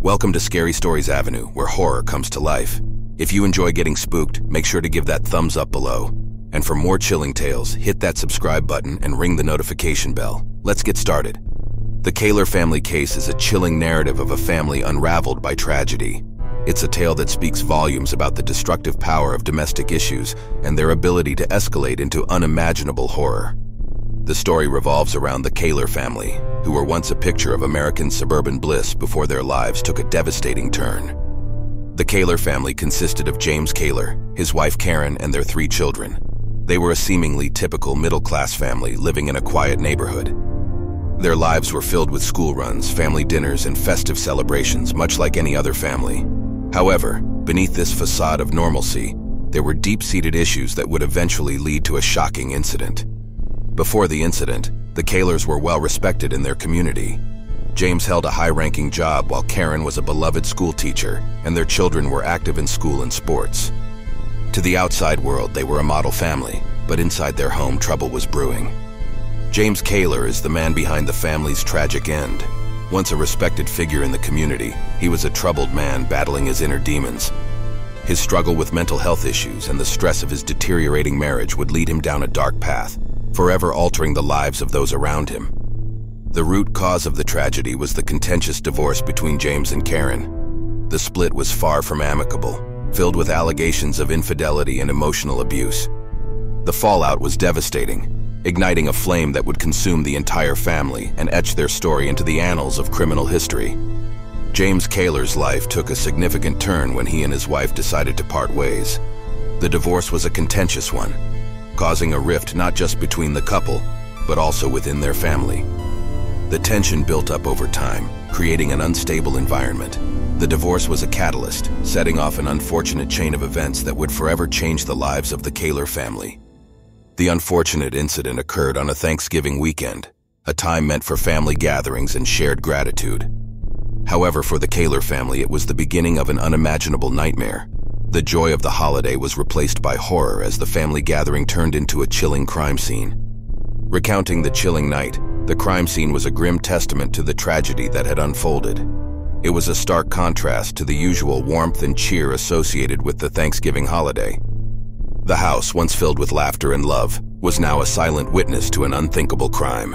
Welcome to Scary Stories Avenue, where horror comes to life. If you enjoy getting spooked, make sure to give that thumbs up below. And for more chilling tales, hit that subscribe button and ring the notification bell. Let's get started. The Kahler family case is a chilling narrative of a family unraveled by tragedy. It's a tale that speaks volumes about the destructive power of domestic issues and their ability to escalate into unimaginable horror. The story revolves around the Kahler family, who were once a picture of American suburban bliss before their lives took a devastating turn. The Kahler family consisted of James Kahler, his wife Karen, and their 3 children. They were a seemingly typical middle-class family living in a quiet neighborhood. Their lives were filled with school runs, family dinners, and festive celebrations, much like any other family. However, beneath this facade of normalcy, there were deep-seated issues that would eventually lead to a shocking incident. Before the incident, the Kahlers were well respected in their community. James held a high-ranking job while Karen was a beloved school teacher, and their children were active in school and sports. To the outside world, they were a model family, but inside their home, trouble was brewing. James Kahler is the man behind the family's tragic end. Once a respected figure in the community, he was a troubled man battling his inner demons. His struggle with mental health issues and the stress of his deteriorating marriage would lead him down a dark path, forever altering the lives of those around him. The root cause of the tragedy was the contentious divorce between James and Karen. The split was far from amicable, filled with allegations of infidelity and emotional abuse. The fallout was devastating, igniting a flame that would consume the entire family and etch their story into the annals of criminal history. James Kahler's life took a significant turn when he and his wife decided to part ways. The divorce was a contentious one, causing a rift not just between the couple, but also within their family. The tension built up over time, creating an unstable environment. The divorce was a catalyst, setting off an unfortunate chain of events that would forever change the lives of the Kahler family. The unfortunate incident occurred on a Thanksgiving weekend, a time meant for family gatherings and shared gratitude. However, for the Kahler family, it was the beginning of an unimaginable nightmare. The joy of the holiday was replaced by horror as the family gathering turned into a chilling crime scene. Recounting the chilling night, the crime scene was a grim testament to the tragedy that had unfolded. It was a stark contrast to the usual warmth and cheer associated with the Thanksgiving holiday. The house, once filled with laughter and love, was now a silent witness to an unthinkable crime.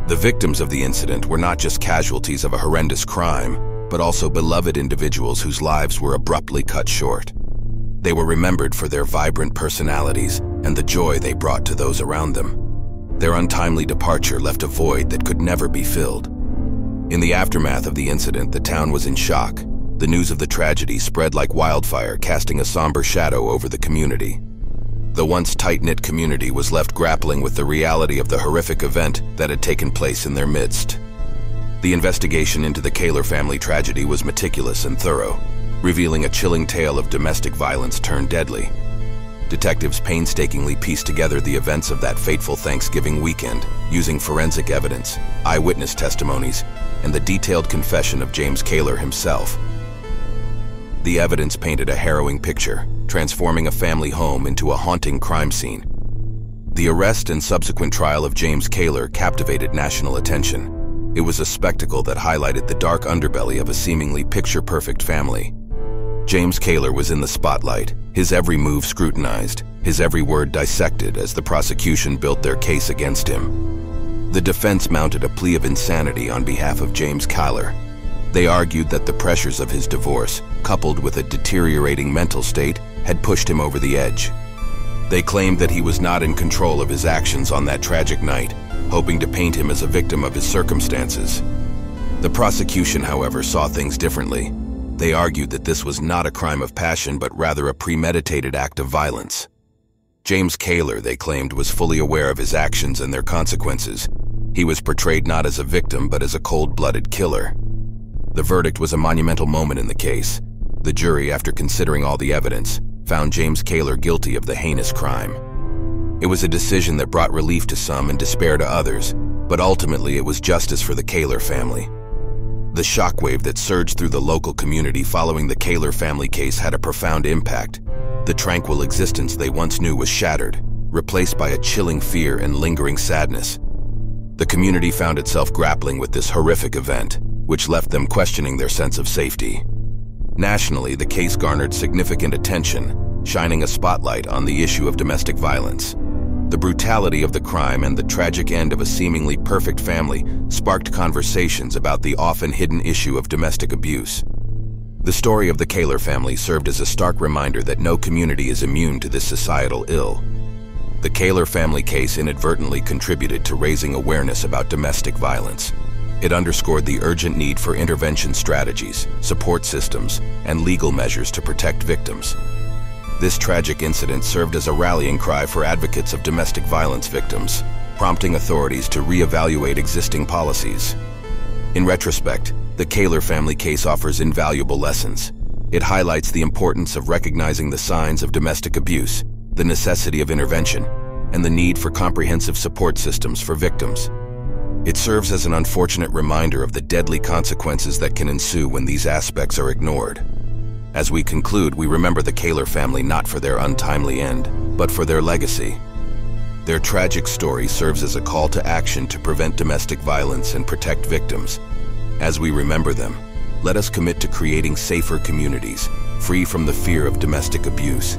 The victims of the incident were not just casualties of a horrendous crime, but also beloved individuals whose lives were abruptly cut short. They were remembered for their vibrant personalities and the joy they brought to those around them. Their untimely departure left a void that could never be filled. In the aftermath of the incident, the town was in shock. The news of the tragedy spread like wildfire, casting a somber shadow over the community. The once tight-knit community was left grappling with the reality of the horrific event that had taken place in their midst. The investigation into the Kahler family tragedy was meticulous and thorough, revealing a chilling tale of domestic violence turned deadly. Detectives painstakingly pieced together the events of that fateful Thanksgiving weekend, using forensic evidence, eyewitness testimonies, and the detailed confession of James Kahler himself. The evidence painted a harrowing picture, transforming a family home into a haunting crime scene. The arrest and subsequent trial of James Kahler captivated national attention. It was a spectacle that highlighted the dark underbelly of a seemingly picture-perfect family. James Kahler was in the spotlight, his every move scrutinized, his every word dissected as the prosecution built their case against him. The defense mounted a plea of insanity on behalf of James Kahler. They argued that the pressures of his divorce, coupled with a deteriorating mental state, had pushed him over the edge. They claimed that he was not in control of his actions on that tragic night, hoping to paint him as a victim of his circumstances. The prosecution, however, saw things differently. They argued that this was not a crime of passion, but rather a premeditated act of violence. James Kahler, they claimed, was fully aware of his actions and their consequences. He was portrayed not as a victim, but as a cold-blooded killer. The verdict was a monumental moment in the case. The jury, after considering all the evidence, found James Kahler guilty of the heinous crime. It was a decision that brought relief to some and despair to others, but ultimately it was justice for the Kahler family. The shockwave that surged through the local community following the Kahler family case had a profound impact. The tranquil existence they once knew was shattered, replaced by a chilling fear and lingering sadness. The community found itself grappling with this horrific event, which left them questioning their sense of safety. Nationally, the case garnered significant attention, shining a spotlight on the issue of domestic violence. The brutality of the crime and the tragic end of a seemingly perfect family sparked conversations about the often hidden issue of domestic abuse. The story of the Kahler family served as a stark reminder that no community is immune to this societal ill. The Kahler family case inadvertently contributed to raising awareness about domestic violence. It underscored the urgent need for intervention strategies, support systems, and legal measures to protect victims. This tragic incident served as a rallying cry for advocates of domestic violence victims, prompting authorities to reevaluate existing policies. In retrospect, the Kahler family case offers invaluable lessons. It highlights the importance of recognizing the signs of domestic abuse, the necessity of intervention, and the need for comprehensive support systems for victims. It serves as an unfortunate reminder of the deadly consequences that can ensue when these aspects are ignored. As we conclude, we remember the Kahler family not for their untimely end, but for their legacy. Their tragic story serves as a call to action to prevent domestic violence and protect victims. As we remember them, let us commit to creating safer communities, free from the fear of domestic abuse,